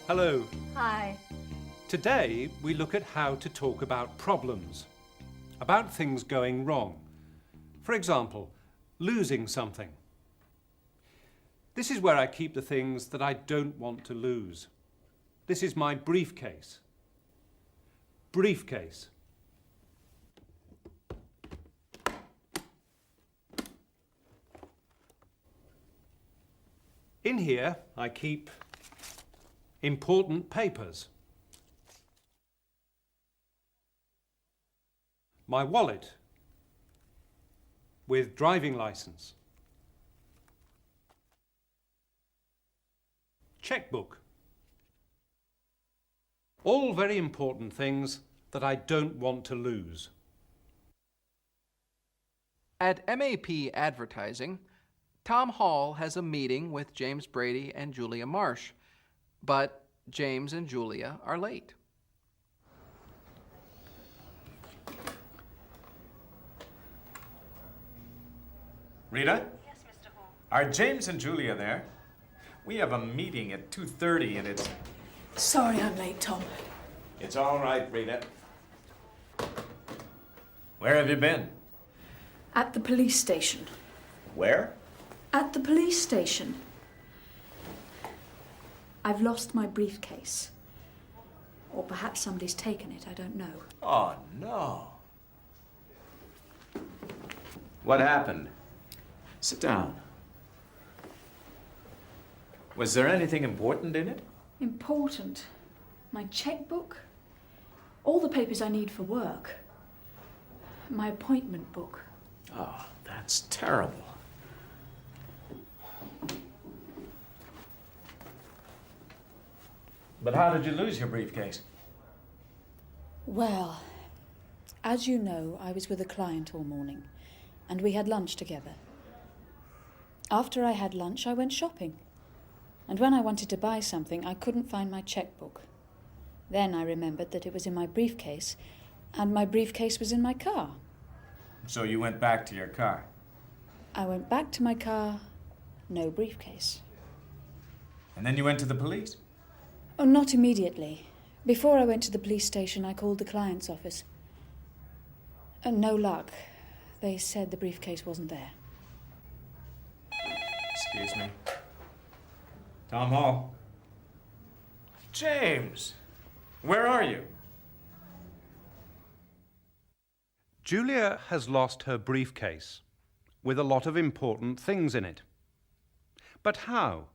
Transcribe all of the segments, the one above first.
Hello. Hi. Today we look at how to talk about problems, about things going wrong. For example, losing something. This is where I keep the things that I don't want to lose. This is my briefcase. Briefcase. In here I keep important papers. My wallet with driving license. Checkbook. All very important things that I don't want to lose. At MAP Advertising, Tom Hall has a meeting with James Brady and Julia Marsh, but James and Julia are late. Rita? Yes, Mr. Hall. Are James and Julia there? We have a meeting at 2:30 and it's... Sorry I'm late, Tom. It's all right, Rita. Where have you been? At the police station. Where? At the police station. I've lost my briefcase. Or perhaps somebody's taken it, I don't know. Oh, no. What happened? Sit down. Was there anything important in it? Important? My checkbook? All the papers I need for work. My appointment book. Oh, that's terrible. But how did you lose your briefcase? Well, as you know, I was with a client all morning, and we had lunch together. After I had lunch, I went shopping. And when I wanted to buy something, I couldn't find my checkbook. Then I remembered that it was in my briefcase, and my briefcase was in my car. So you went back to your car? I went back to my car, no briefcase. And then you went to the police? Oh, not immediately. Before I went to the police station, I called the client's office. And no luck. They said the briefcase wasn't there. Excuse me. Tom Hall. James, where are you? Julia has lost her briefcase with a lot of important things in it. But how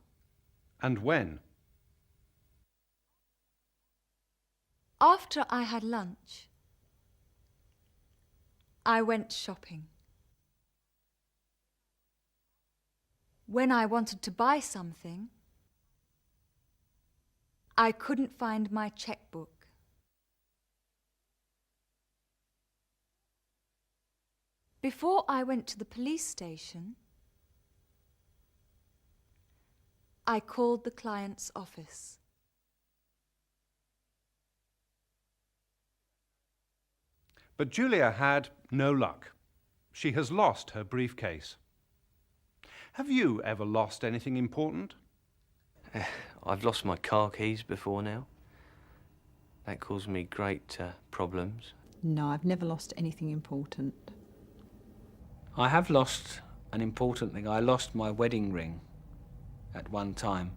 and when? After I had lunch, I went shopping. When I wanted to buy something, I couldn't find my checkbook. Before I went to the police station, I called the client's office. But Julia had no luck. She has lost her briefcase. Have you ever lost anything important? I've lost my car keys before now. That caused me great problems. No, I've never lost anything important. I have lost an important thing. I lost my wedding ring at one time,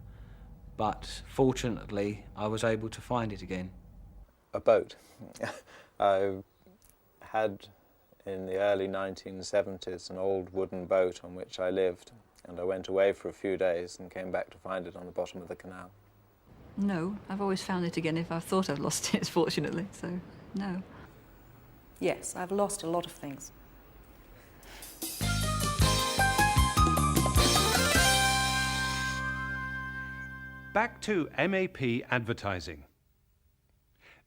but fortunately I was able to find it again. A boat. I had in the early 1970s an old wooden boat on which I lived, and I went away for a few days and came back to find it on the bottom of the canal. No, I've always found it again if I thought I've lost it, fortunately, so no. Yes, I've lost a lot of things. Back to MAP Advertising.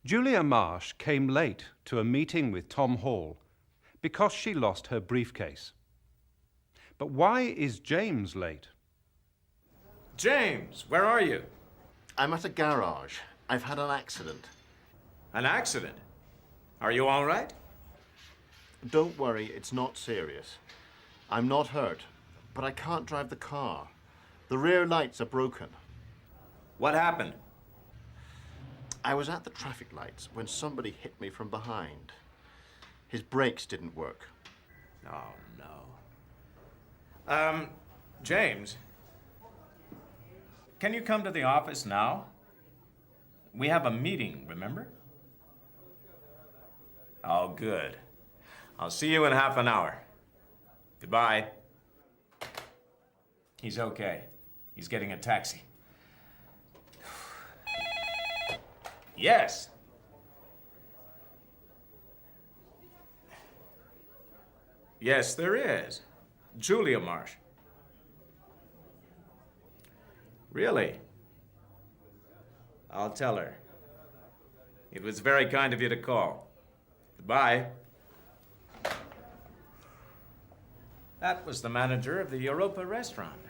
Julia Marsh came late to a meeting with Tom Hall because she lost her briefcase. But why is James late? James, where are you? I'm at a garage. I've had an accident. An accident? Are you all right? Don't worry, it's not serious. I'm not hurt, but I can't drive the car. The rear lights are broken. What happened? I was at the traffic lights when somebody hit me from behind. His brakes didn't work. Oh, no. James, can you come to the office now? We have a meeting, remember? Oh, good. I'll see you in half an hour. Goodbye. He's okay. He's getting a taxi. Yes. Yes, there is. Julia Marsh. Really? I'll tell her. It was very kind of you to call. Goodbye. That was the manager of the Europa restaurant.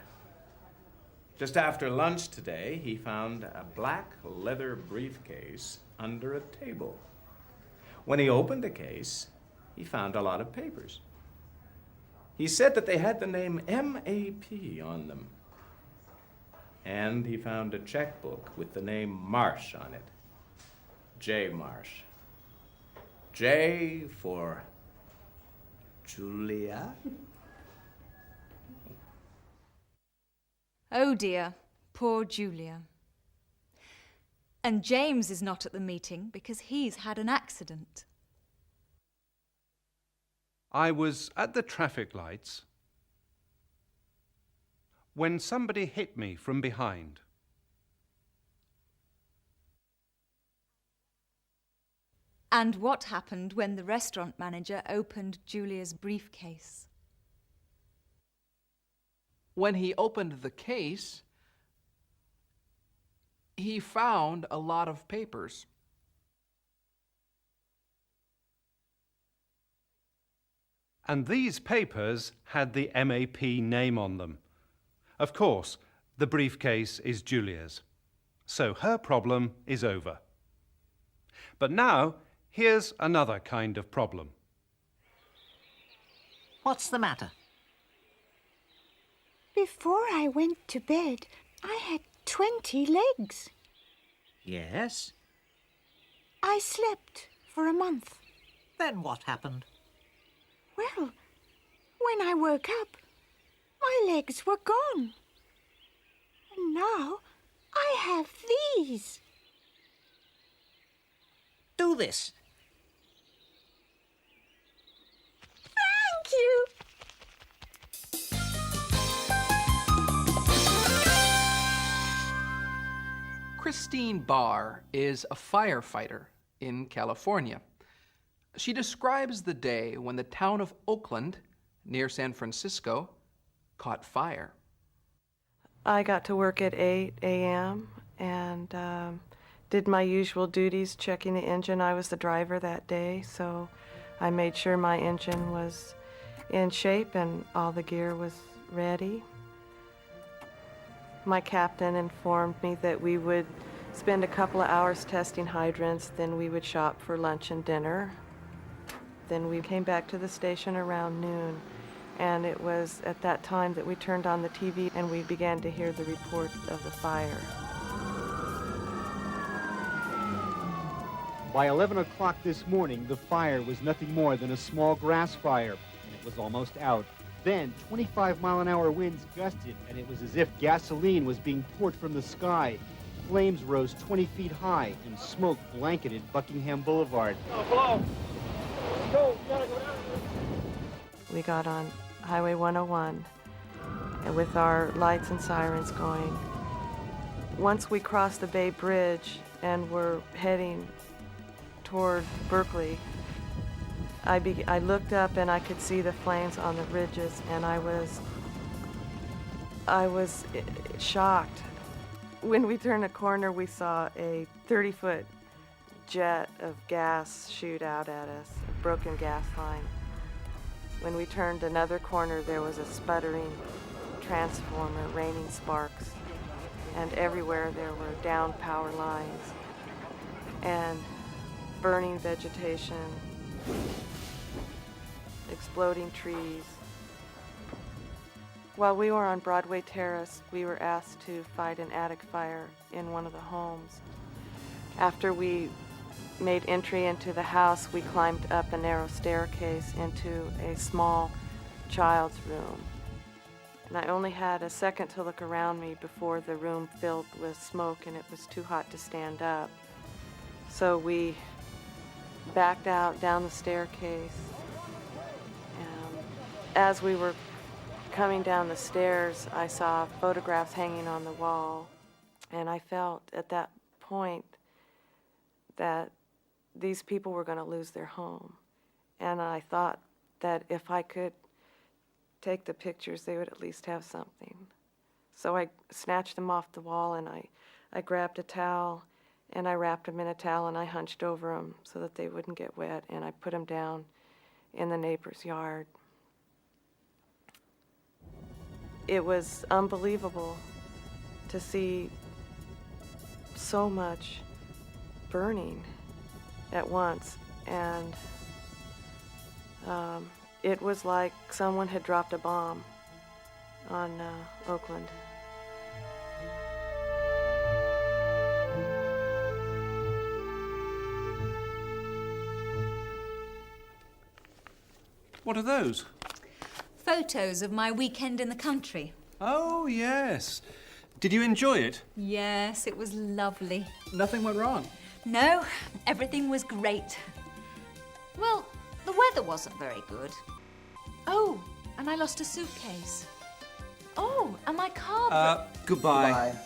Just after lunch today, he found a black leather briefcase under a table. When he opened the case, he found a lot of papers. He said that they had the name MAP on them. And he found a checkbook with the name Marsh on it. J. Marsh. J for Julia. Oh dear, poor Julia. And James is not at the meeting because he's had an accident. I was at the traffic lights when somebody hit me from behind. And what happened when the restaurant manager opened Julia's briefcase? When he opened the case, he found a lot of papers. And these papers had the MAP name on them. Of course, the briefcase is Julia's, so her problem is over. But now, here's another kind of problem. What's the matter? Before I went to bed, I had 20 legs. Yes? I slept for a month. Then what happened? Well, when I woke up, my legs were gone. And now I have these. Do this. Thank you. Christine Barr is a firefighter in California. She describes the day when the town of Oakland, near San Francisco, caught fire. I got to work at 8 a.m. and did my usual duties, checking the engine. I was the driver that day, so I made sure my engine was in shape and all the gear was ready. My captain informed me that we would spend a couple of hours testing hydrants, then we would shop for lunch and dinner. Then we came back to the station around noon, and it was at that time that we turned on the TV and we began to hear the report of the fire. By 11 o'clock this morning, the fire was nothing more than a small grass fire, and it was almost out. Then, 25-mile-an-hour winds gusted, and it was as if gasoline was being poured from the sky. Flames rose 20 feet high, and smoke blanketed Buckingham Boulevard. Go, you gotta go down. We got on Highway 101, and with our lights and sirens going. Once we crossed the Bay Bridge and were heading toward Berkeley, I looked up and I could see the flames on the ridges, and I was shocked. When we turned a corner, we saw a 30-foot jet of gas shoot out at us, a broken gas line. When we turned another corner, there was a sputtering transformer raining sparks, and everywhere there were down power lines and burning vegetation, exploding trees. While we were on Broadway Terrace, we were asked to fight an attic fire in one of the homes. After we made entry into the house, we climbed up a narrow staircase into a small child's room. And I only had a second to look around me before the room filled with smoke and it was too hot to stand up. So we backed out down the staircase. And as we were coming down the stairs, I saw photographs hanging on the wall. And I felt at that point that these people were going to lose their home. And I thought that if I could take the pictures, they would at least have something. So I snatched them off the wall and I grabbed a towel and I wrapped them in a towel and I hunched over them so that they wouldn't get wet, and I put them down in the neighbor's yard. It was unbelievable to see so much burning at once, and it was like someone had dropped a bomb on Oakland. What are those? Photos of my weekend in the country. Oh, yes. Did you enjoy it? Yes, it was lovely. Nothing went wrong. No, everything was great. Well, the weather wasn't very good. Oh, and I lost a suitcase. Oh, and my car... Goodbye.